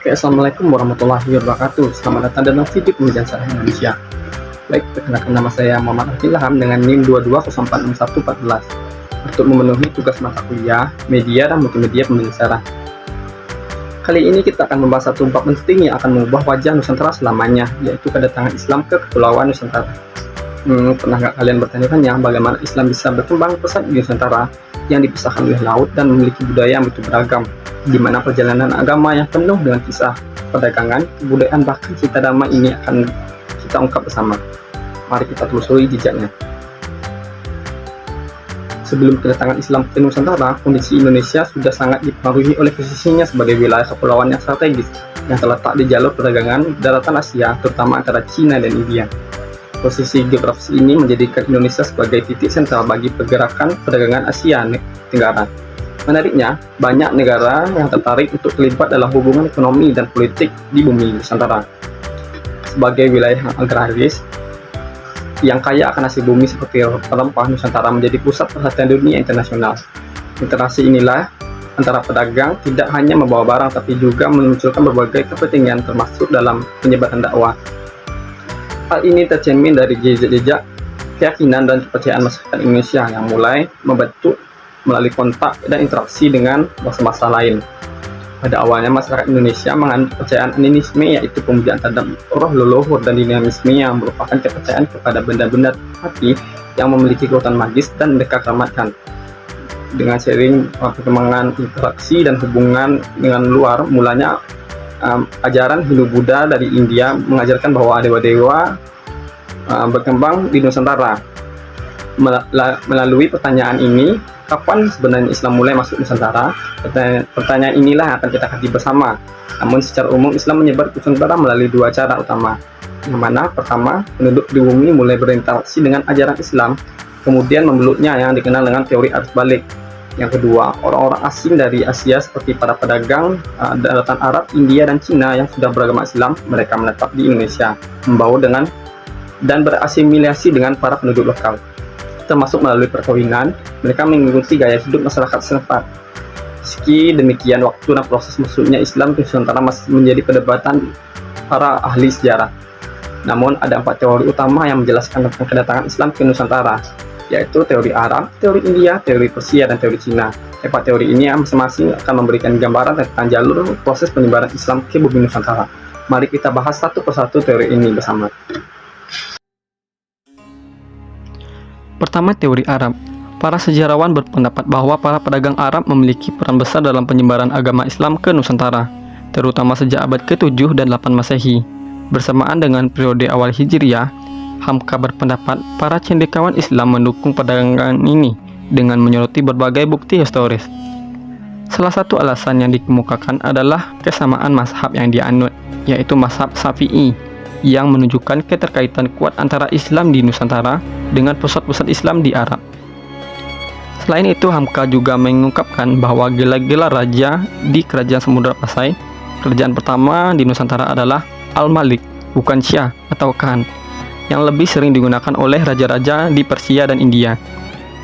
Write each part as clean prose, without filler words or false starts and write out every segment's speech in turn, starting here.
Oke, assalamualaikum warahmatullahi wabarakatuh. Selamat datang dalam video pembelajaran sejarah Indonesia. Baik, perkenalkan nama saya Muhammad Arif Ilham dengan NIM 22046114 untuk memenuhi tugas mata kuliah Media dan Multimedia Pembelajaran Sejarah. Kali ini kita akan membahas satu bab penting yang akan mengubah wajah Nusantara selamanya, yaitu kedatangan Islam ke Kepulauan Nusantara. Pernah nggak kalian bertanya-tanya bagaimana Islam bisa berkembang pesat di Nusantara yang dipisahkan oleh laut dan memiliki budaya yang begitu beragam, di mana perjalanan agama yang penuh dengan kisah, perdagangan, kebudayaan, bahkan cinta damai ini akan kita ungkap bersama. Mari kita telusuri jejaknya. Sebelum kedatangan Islam ke Nusantara, kondisi Indonesia sudah sangat dipengaruhi oleh posisinya sebagai wilayah kepulauan yang strategis yang terletak di jalur perdagangan daratan Asia, terutama antara Cina dan India. Posisi geografis ini menjadikan Indonesia sebagai titik sentral bagi pergerakan perdagangan Asia Tenggara. Menariknya, banyak negara yang tertarik untuk terlibat dalam hubungan ekonomi dan politik di bumi Nusantara. Sebagai wilayah agraris yang kaya akan hasil bumi seperti rempah, Nusantara menjadi pusat perhatian dunia internasional. Interaksi inilah antara pedagang tidak hanya membawa barang tapi juga memunculkan berbagai kepentingan termasuk dalam penyebaran dakwah. Hal ini tercermin dari jejak-jejak keyakinan dan kepercayaan masyarakat Indonesia yang mulai membentuk melalui kontak dan interaksi dengan bangsa-bangsa lain. Pada awalnya masyarakat Indonesia menganut kepercayaan animisme, yaitu pemujaan terhadap roh leluhur, dan dinamisme yang merupakan kepercayaan kepada benda-benda hati yang memiliki kekuatan magis dan mereka keramatkan. Dengan sering perkembangan interaksi dan hubungan dengan luar, mulanya ajaran Hindu-Buddha dari India mengajarkan bahwa dewa-dewa berkembang di Nusantara. Melalui pertanyaan ini, kapan sebenarnya Islam mulai masuk Nusantara? Pertanyaan inilah yang akan kita kaji bersama. Namun secara umum Islam menyebar ke Nusantara melalui dua cara utama. Yang mana pertama, penduduk di bumi mulai berinteraksi dengan ajaran Islam, kemudian memeluknya yang dikenal dengan teori arus balik. Yang kedua, orang-orang asing dari Asia seperti para pedagang daratan Arab, India, dan Cina yang sudah beragama Islam, mereka menetap di Indonesia, membawa dengan dan berasimilasi dengan para penduduk lokal. Termasuk melalui perkawinan, mereka mengikuti gaya hidup masyarakat setempat. Meski demikian, waktu dan proses masuknya Islam ke Nusantara masih menjadi perdebatan para ahli sejarah. Namun, ada 4 teori utama yang menjelaskan tentang kedatangan Islam ke Nusantara, yaitu teori Arab, teori India, teori Persia, dan teori Cina. 4 teori ini masing-masing akan memberikan gambaran tentang jalur proses penyebaran Islam ke bumi Nusantara. Mari kita bahas satu persatu teori ini bersama. Pertama, teori Arab. Para sejarawan berpendapat bahwa para pedagang Arab memiliki peran besar dalam penyebaran agama Islam ke Nusantara, terutama sejak abad ke-7 dan 8 Masehi. Bersamaan dengan periode awal Hijriah, Hamka berpendapat para cendekiawan Islam mendukung perdagangan ini dengan menyoroti berbagai bukti historis. Salah satu alasan yang dikemukakan adalah kesamaan mazhab yang dianut, yaitu mazhab Syafi'i, yang menunjukkan keterkaitan kuat antara Islam di Nusantara dengan pusat-pusat Islam di Arab. Selain itu, Hamka juga mengungkapkan bahwa gelar-gelar raja di Kerajaan Samudra Pasai, kerajaan pertama di Nusantara adalah Al-Malik, bukan Syah atau Khan, yang lebih sering digunakan oleh raja-raja di Persia dan India.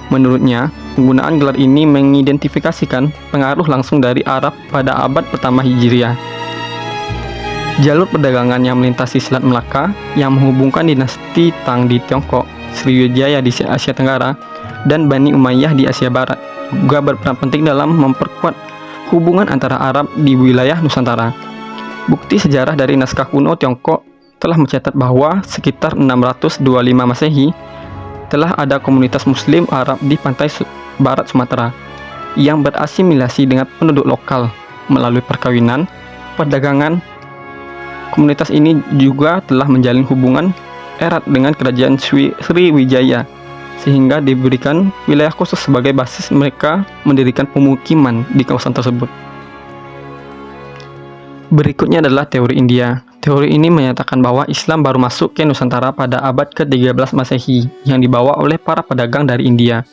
Menurutnya, penggunaan gelar ini mengidentifikasikan pengaruh langsung dari Arab pada abad pertama Hijriah. Jalur perdagangan yang melintasi Selat Melaka yang menghubungkan dinasti Tang di Tiongkok, Sriwijaya di Asia Tenggara, dan Bani Umayyah di Asia Barat juga berperan penting dalam memperkuat hubungan antara Arab di wilayah Nusantara. Bukti sejarah dari naskah kuno Tiongkok telah mencatat bahwa sekitar 625 Masehi telah ada komunitas Muslim Arab di pantai barat Sumatera yang berasimilasi dengan penduduk lokal melalui perkawinan, perdagangan. Komunitas ini juga telah menjalin hubungan erat dengan kerajaan Sriwijaya sehingga diberikan wilayah khusus sebagai basis mereka mendirikan pemukiman di kawasan tersebut. Berikutnya adalah teori India. Teori ini menyatakan bahwa Islam baru masuk ke Nusantara pada abad ke-13 Masehi yang dibawa oleh para pedagang dari India.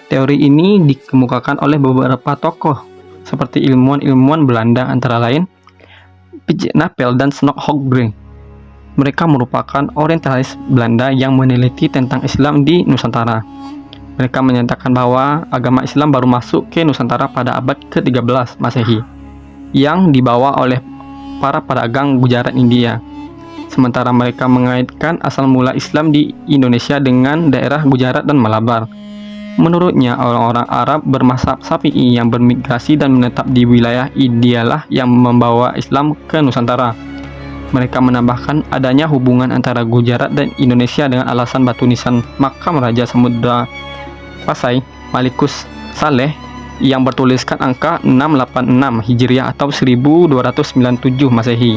Teori ini dikemukakan oleh beberapa tokoh seperti ilmuwan-ilmuwan Belanda antara lain Piet Napel dan Snok Hogbrink. Mereka merupakan orientalis Belanda yang meneliti tentang Islam di Nusantara. Mereka menyatakan bahwa agama Islam baru masuk ke Nusantara pada abad ke-13 Masehi, yang dibawa oleh para pedagang Gujarat India. Sementara mereka mengaitkan asal mula Islam di Indonesia dengan daerah Gujarat dan Malabar. Menurutnya, orang-orang Arab bermazhab Syafi'i yang bermigrasi dan menetap di wilayah Indialah yang membawa Islam ke Nusantara. Mereka menambahkan adanya hubungan antara Gujarat dan Indonesia dengan alasan batu nisan makam Raja Samudra Pasai, Malikus Saleh, yang bertuliskan angka 686 Hijriah atau 1297 Masehi,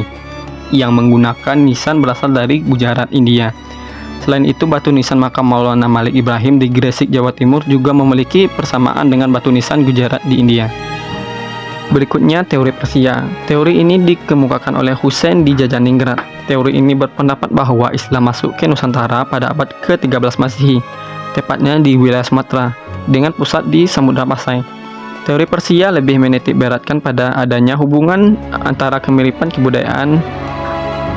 yang menggunakan nisan berasal dari Gujarat, India. Selain itu, batu nisan makam Maulana Malik Ibrahim di Gresik, Jawa Timur juga memiliki persamaan dengan batu nisan Gujarat di India. Berikutnya, teori Persia. Teori ini dikemukakan oleh Hussein di Jajaningrat. Teori ini berpendapat bahwa Islam masuk ke Nusantara pada abad ke-13 Masehi, tepatnya di wilayah Sumatera, dengan pusat di Samudra Pasai. Teori Persia lebih menitik beratkan pada adanya hubungan antara kemiripan kebudayaan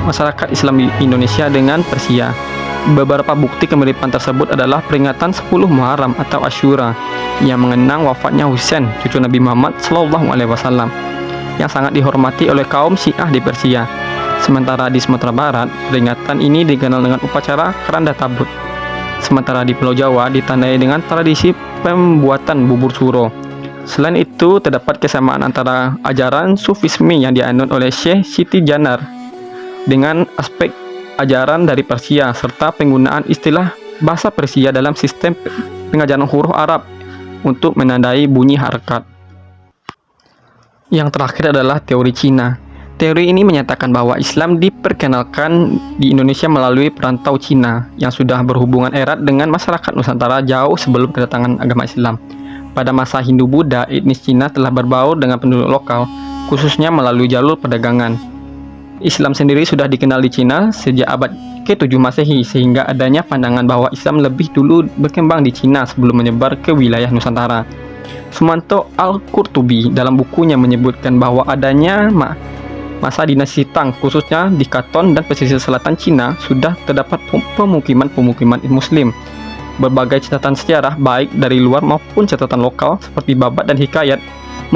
masyarakat Islam di Indonesia dengan Persia. Beberapa bukti kemiripan tersebut adalah peringatan 10 Muharram atau Asyura yang mengenang wafatnya Husain, cucu Nabi Muhammad SAW, yang sangat dihormati oleh kaum Syiah di Persia. Sementara di Sumatera Barat, peringatan ini dikenal dengan upacara Keranda Tabut. Sementara di Pulau Jawa ditandai dengan tradisi pembuatan bubur suro. Selain itu, terdapat kesamaan antara ajaran Sufisme yang dianut oleh Syekh Siti Janar dengan aspek ajaran dari Persia, serta penggunaan istilah bahasa Persia dalam sistem pengajaran huruf Arab untuk menandai bunyi harakat. Yang terakhir adalah teori Cina. Teori ini menyatakan bahwa Islam diperkenalkan di Indonesia melalui perantau Cina yang sudah berhubungan erat dengan masyarakat Nusantara jauh sebelum kedatangan agama Islam. Pada masa Hindu-Buddha, etnis Cina telah berbaur dengan penduduk lokal, khususnya melalui jalur perdagangan. Islam sendiri sudah dikenal di Cina sejak abad ke-7 Masehi, sehingga adanya pandangan bahwa Islam lebih dulu berkembang di Cina sebelum menyebar ke wilayah Nusantara. Sumanto Al-Qurtubi dalam bukunya menyebutkan bahwa adanya masa dinasti Tang, khususnya di Kanton dan pesisir selatan Cina, sudah terdapat pemukiman-pemukiman Muslim. Berbagai catatan sejarah, baik dari luar maupun catatan lokal seperti Babat dan Hikayat,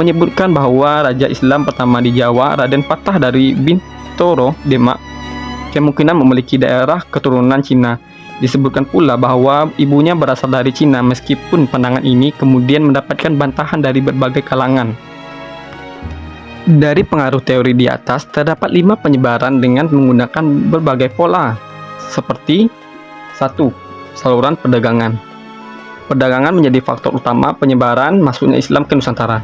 menyebutkan bahwa Raja Islam pertama di Jawa, Raden Patah dari Bintoro, Demak, kemungkinan memiliki daerah keturunan Cina. Disebutkan pula bahwa ibunya berasal dari Cina, meskipun pandangan ini kemudian mendapatkan bantahan dari berbagai kalangan. Dari pengaruh teori di atas, terdapat 5 penyebaran dengan menggunakan berbagai pola, seperti 1. Saluran perdagangan. Perdagangan menjadi faktor utama penyebaran masuknya Islam ke Nusantara.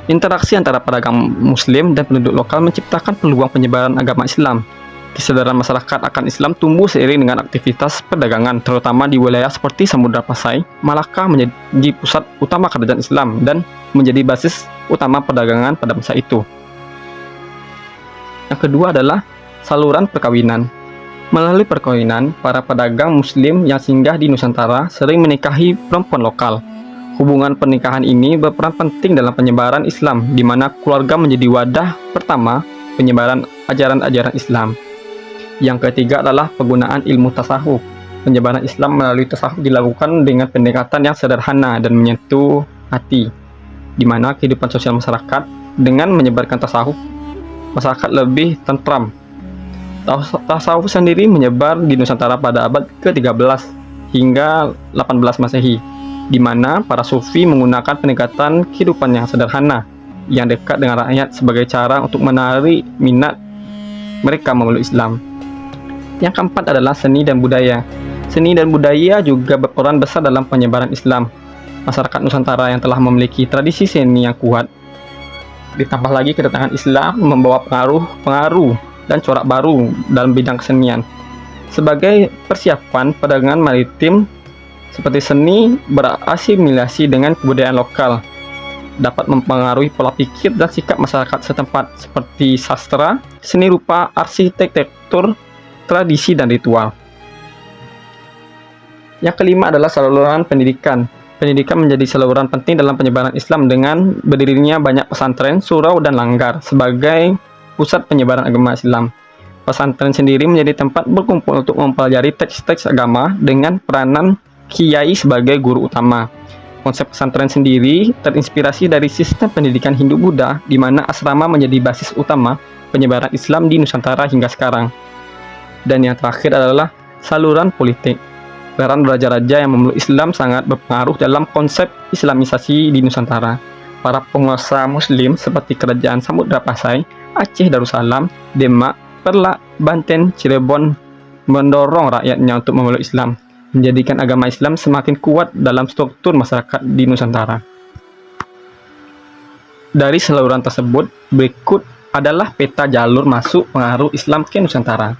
Interaksi antara pedagang Muslim dan penduduk lokal menciptakan peluang penyebaran agama Islam. Kesadaran masyarakat akan Islam tumbuh seiring dengan aktivitas perdagangan, terutama di wilayah seperti Samudra Pasai. Malaka menjadi pusat utama kerajaan Islam dan menjadi basis utama perdagangan pada masa itu. Yang kedua adalah saluran perkawinan. Melalui perkawinan, para pedagang Muslim yang singgah di Nusantara sering menikahi perempuan lokal. Hubungan pernikahan ini berperan penting dalam penyebaran Islam, di mana keluarga menjadi wadah pertama penyebaran ajaran-ajaran Islam. Yang ketiga adalah penggunaan ilmu tasawuf. Penyebaran Islam melalui tasawuf dilakukan dengan pendekatan yang sederhana dan menyentuh hati, di mana kehidupan sosial masyarakat dengan menyebarkan tasawuf, masyarakat lebih tentram. Tasawuf sendiri menyebar di Nusantara pada abad ke-13 hingga 18 Masehi, di mana para sufi menggunakan pendekatan kehidupan yang sederhana, yang dekat dengan rakyat sebagai cara untuk menarik minat mereka memeluk Islam. Yang keempat adalah seni dan budaya. Seni dan budaya juga berperan besar dalam penyebaran Islam. Masyarakat Nusantara yang telah memiliki tradisi seni yang kuat, ditambah lagi kedatangan Islam membawa pengaruh dan corak baru dalam bidang kesenian. Sebagai persiapan, perdagangan maritim seperti seni berasimilasi dengan kebudayaan lokal, dapat mempengaruhi pola pikir dan sikap masyarakat setempat seperti sastra, seni rupa, arsitektur, tradisi, dan ritual. Yang kelima adalah saluran pendidikan. Pendidikan menjadi saluran penting dalam penyebaran Islam dengan berdirinya banyak pesantren, surau, dan langgar sebagai pusat penyebaran agama Islam. Pesantren sendiri menjadi tempat berkumpul untuk mempelajari teks-teks agama dengan peranan kiai sebagai guru utama. Konsep pesantren sendiri terinspirasi dari sistem pendidikan Hindu-Buddha, di mana asrama menjadi basis utama penyebaran Islam di Nusantara hingga sekarang. Dan yang terakhir adalah saluran politik. Peran raja-raja yang memeluk Islam sangat berpengaruh dalam konsep Islamisasi di Nusantara. Para penguasa Muslim seperti Kerajaan Samudra Pasai, Aceh Darussalam, Demak, Perlak, Banten, Cirebon mendorong rakyatnya untuk memeluk Islam, menjadikan agama Islam semakin kuat dalam struktur masyarakat di Nusantara. Dari saluran tersebut, berikut adalah peta jalur masuk pengaruh Islam ke Nusantara.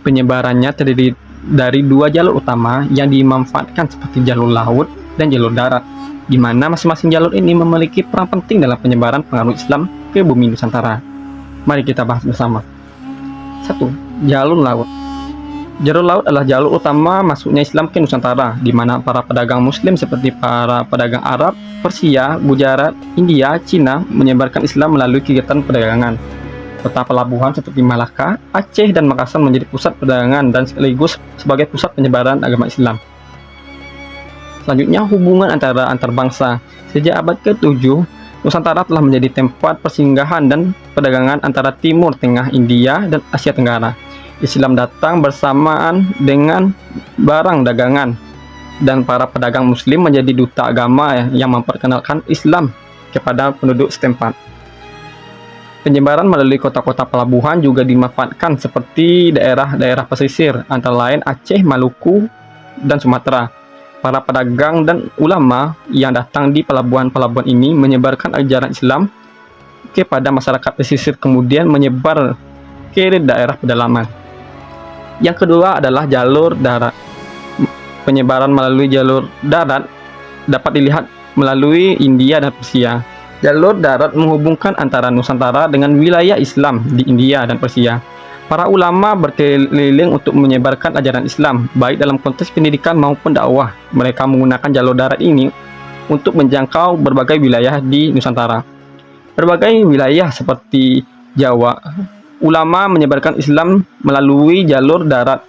Penyebarannya terdiri dari 2 jalur utama yang dimanfaatkan seperti jalur laut dan jalur darat, di mana masing-masing jalur ini memiliki peran penting dalam penyebaran pengaruh Islam ke bumi Nusantara. Mari kita bahas bersama. 1. Jalur laut. Jalur laut adalah jalur utama masuknya Islam ke Nusantara, di mana para pedagang Muslim seperti para pedagang Arab, Persia, Gujarat, India, Cina menyebarkan Islam melalui kegiatan perdagangan. Kota pelabuhan seperti Malaka, Aceh, dan Makassar menjadi pusat perdagangan dan sekaligus sebagai pusat penyebaran agama Islam. Selanjutnya, hubungan antar bangsa. Sejak abad ke-7, Nusantara telah menjadi tempat persinggahan dan perdagangan antara Timur Tengah, India, dan Asia Tenggara. Islam datang bersamaan dengan barang dagangan, dan para pedagang Muslim menjadi duta agama yang memperkenalkan Islam kepada penduduk setempat. Penyebaran melalui kota-kota pelabuhan juga dimanfaatkan seperti daerah-daerah pesisir, antara lain Aceh, Maluku, dan Sumatera. Para pedagang dan ulama yang datang di pelabuhan-pelabuhan ini menyebarkan ajaran Islam kepada masyarakat pesisir, kemudian menyebar ke daerah pedalaman. Yang kedua adalah jalur darat. Penyebaran melalui jalur darat dapat dilihat melalui India dan Persia. Jalur darat menghubungkan antara Nusantara dengan wilayah Islam di India dan Persia. Para ulama berkeliling untuk menyebarkan ajaran Islam, baik dalam konteks pendidikan maupun dakwah. Mereka menggunakan jalur darat ini untuk menjangkau berbagai wilayah di Nusantara. Berbagai wilayah seperti Jawa, ulama menyebarkan Islam melalui jalur darat.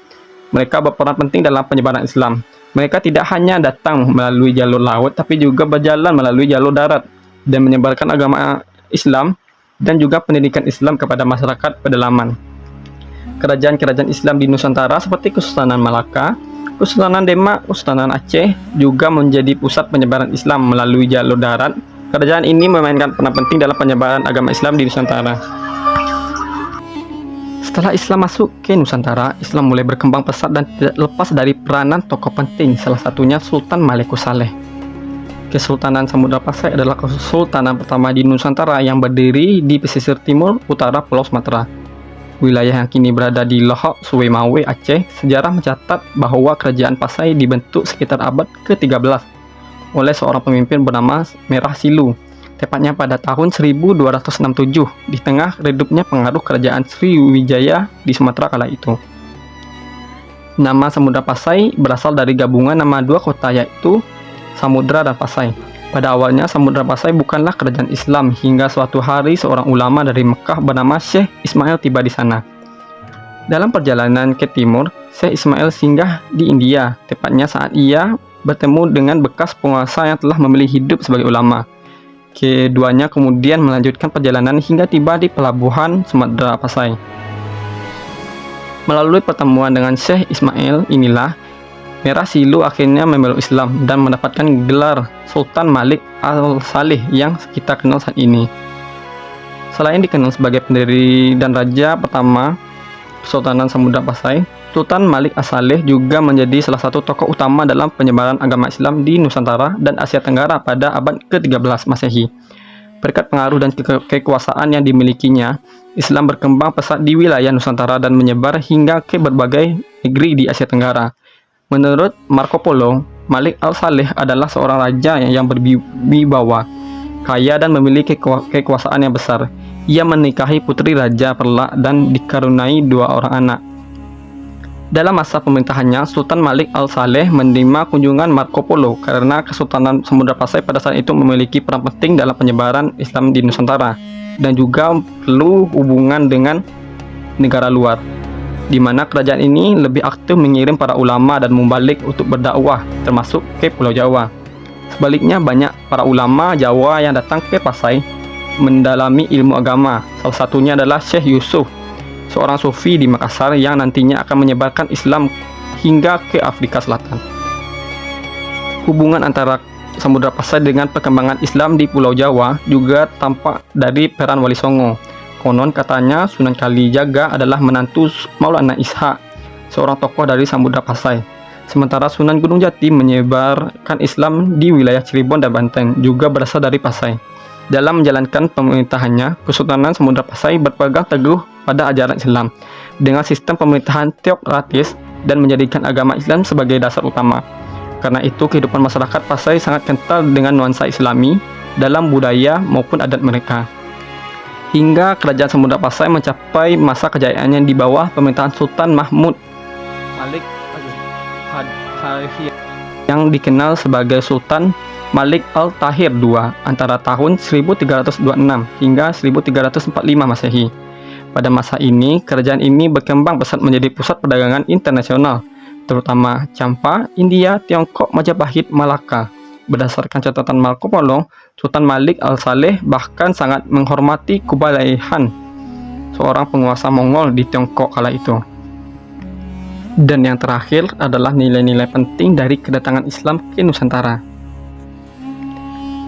Mereka berperan penting dalam penyebaran Islam. Mereka tidak hanya datang melalui jalur laut, tapi juga berjalan melalui jalur darat dan menyebarkan agama Islam dan juga pendidikan Islam kepada masyarakat pedalaman. Kerajaan-kerajaan Islam di Nusantara seperti Kesultanan Malaka, Kesultanan Demak, Kesultanan Aceh juga menjadi pusat penyebaran Islam melalui jalur darat. Kerajaan ini memainkan peran penting dalam penyebaran agama Islam di Nusantara. Setelah Islam masuk ke Nusantara, Islam mulai berkembang pesat dan tidak lepas dari peranan tokoh penting, salah satunya Sultan Malekus Saleh. Kesultanan Samudra Pasai adalah kesultanan pertama di Nusantara yang berdiri di pesisir timur utara Pulau Sumatera. Wilayah yang kini berada di Lohok, Suwemawe, Aceh, sejarah mencatat bahwa kerajaan Pasai dibentuk sekitar abad ke-13 oleh seorang pemimpin bernama Merah Silu, tepatnya pada tahun 1267, di tengah redupnya pengaruh kerajaan Sriwijaya di Sumatera kala itu. Nama Samudra Pasai berasal dari gabungan nama 2 kota, yaitu Samudra dan Pasai. Pada awalnya, Samudra Pasai bukanlah kerajaan Islam, hingga suatu hari seorang ulama dari Mekah bernama Syekh Ismail tiba di sana. Dalam perjalanan ke timur, Syekh Ismail singgah di India, tepatnya saat ia bertemu dengan bekas penguasa yang telah memilih hidup sebagai ulama. Keduanya kemudian melanjutkan perjalanan hingga tiba di pelabuhan Samudra Pasai. Melalui pertemuan dengan Syekh Ismail inilah Merah Silu akhirnya memeluk Islam dan mendapatkan gelar Sultan Malik Al-Saleh yang kita kenal saat ini. Selain dikenal sebagai pendiri dan raja pertama Kesultanan Samudra Pasai, Sultan Malik As-Saleh juga menjadi salah satu tokoh utama dalam penyebaran agama Islam di Nusantara dan Asia Tenggara pada abad ke-13 Masehi. Berkat pengaruh dan kekuasaan yang dimilikinya, Islam berkembang pesat di wilayah Nusantara dan menyebar hingga ke berbagai negeri di Asia Tenggara. Menurut Marco Polo, Malik Al-Saleh adalah seorang raja yang berwibawa, kaya dan memiliki kekuasaan yang besar. Ia menikahi putri Raja Perlak dan dikaruniai 2 orang anak. Dalam masa pemerintahannya, Sultan Malik Al-Saleh menerima kunjungan Marco Polo karena Kesultanan Samudra Pasai pada saat itu memiliki peran penting dalam penyebaran Islam di Nusantara dan juga perlu hubungan dengan negara luar, di mana kerajaan ini lebih aktif mengirim para ulama dan mubalik untuk berdakwah, termasuk ke Pulau Jawa. Sebaliknya, banyak para ulama Jawa yang datang ke Pasai mendalami ilmu agama. Salah satunya adalah Syekh Yusuf, seorang sufi di Makassar yang nantinya akan menyebarkan Islam hingga ke Afrika Selatan. Hubungan antara Samudra Pasai dengan perkembangan Islam di Pulau Jawa juga tampak dari peran Wali Songo. Konon katanya Sunan Kalijaga adalah menantu Maulana Ishak, seorang tokoh dari Samudra Pasai. Sementara Sunan Gunung Jati menyebarkan Islam di wilayah Cirebon dan Banten, juga berasal dari Pasai. Dalam menjalankan pemerintahannya, Kesultanan Samudra Pasai berpegang teguh pada ajaran Islam dengan sistem pemerintahan teokratis dan menjadikan agama Islam sebagai dasar utama. Karena itu, kehidupan masyarakat Pasai sangat kental dengan nuansa Islami dalam budaya maupun adat mereka. Hingga Kerajaan Samudra Pasai mencapai masa kejayaannya di bawah pemerintahan Sultan Mahmud Malik Al-Tahir yang dikenal sebagai Sultan Malik Al-Tahir II antara tahun 1326 hingga 1345 Masehi. Pada masa ini, kerajaan ini berkembang pesat menjadi pusat perdagangan internasional, terutama Campa, India, Tiongkok, Majapahit, Malaka. Berdasarkan catatan Marco Polo, Sultan Malik Al-Saleh bahkan sangat menghormati Kublai Khan, seorang penguasa Mongol di Tiongkok kala itu. Dan yang terakhir adalah nilai-nilai penting dari kedatangan Islam ke Nusantara.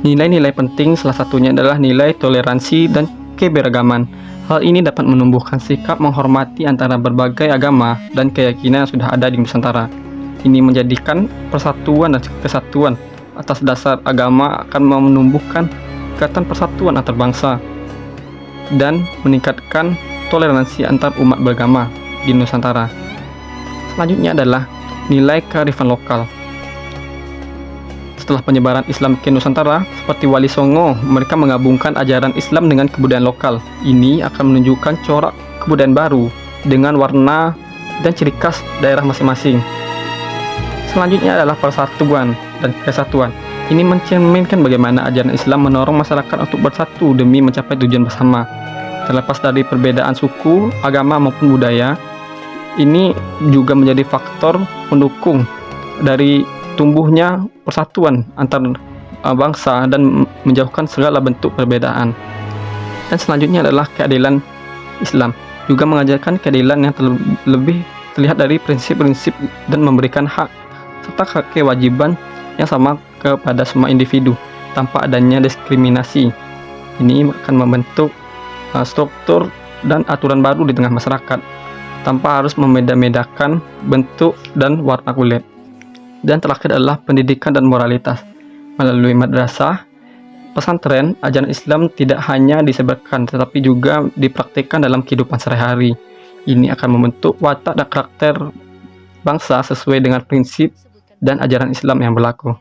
Nilai-nilai penting salah satunya adalah nilai toleransi dan keberagaman. Hal ini dapat menumbuhkan sikap menghormati antara berbagai agama dan keyakinan yang sudah ada di Nusantara. Ini menjadikan persatuan dan kesatuan atas dasar agama akan menumbuhkan ikatan persatuan antar bangsa dan meningkatkan toleransi antar umat beragama di Nusantara. Selanjutnya adalah nilai kearifan lokal. Setelah penyebaran Islam ke Nusantara, seperti Wali Songo, mereka menggabungkan ajaran Islam dengan kebudayaan lokal. Ini akan menunjukkan corak kebudayaan baru dengan warna dan ciri khas daerah masing-masing. Selanjutnya adalah persatuan dan kesatuan. Ini mencerminkan bagaimana ajaran Islam mendorong masyarakat untuk bersatu demi mencapai tujuan bersama. Terlepas dari perbedaan suku, agama maupun budaya, ini juga menjadi faktor pendukung dari tumbuhnya persatuan antar bangsa dan menjauhkan segala bentuk perbedaan. Dan selanjutnya adalah keadilan Islam, juga mengajarkan keadilan yang lebih terlihat dari prinsip-prinsip dan memberikan hak serta kewajiban yang sama kepada semua individu tanpa adanya diskriminasi. Ini akan membentuk struktur dan aturan baru di tengah masyarakat tanpa harus membeda-bedakan bentuk dan warna kulit. Dan terakhir adalah pendidikan dan moralitas. Melalui madrasah, pesantren, ajaran Islam tidak hanya disebarkan tetapi juga dipraktikkan dalam kehidupan sehari-hari. Ini akan membentuk watak dan karakter bangsa sesuai dengan prinsip dan ajaran Islam yang berlaku.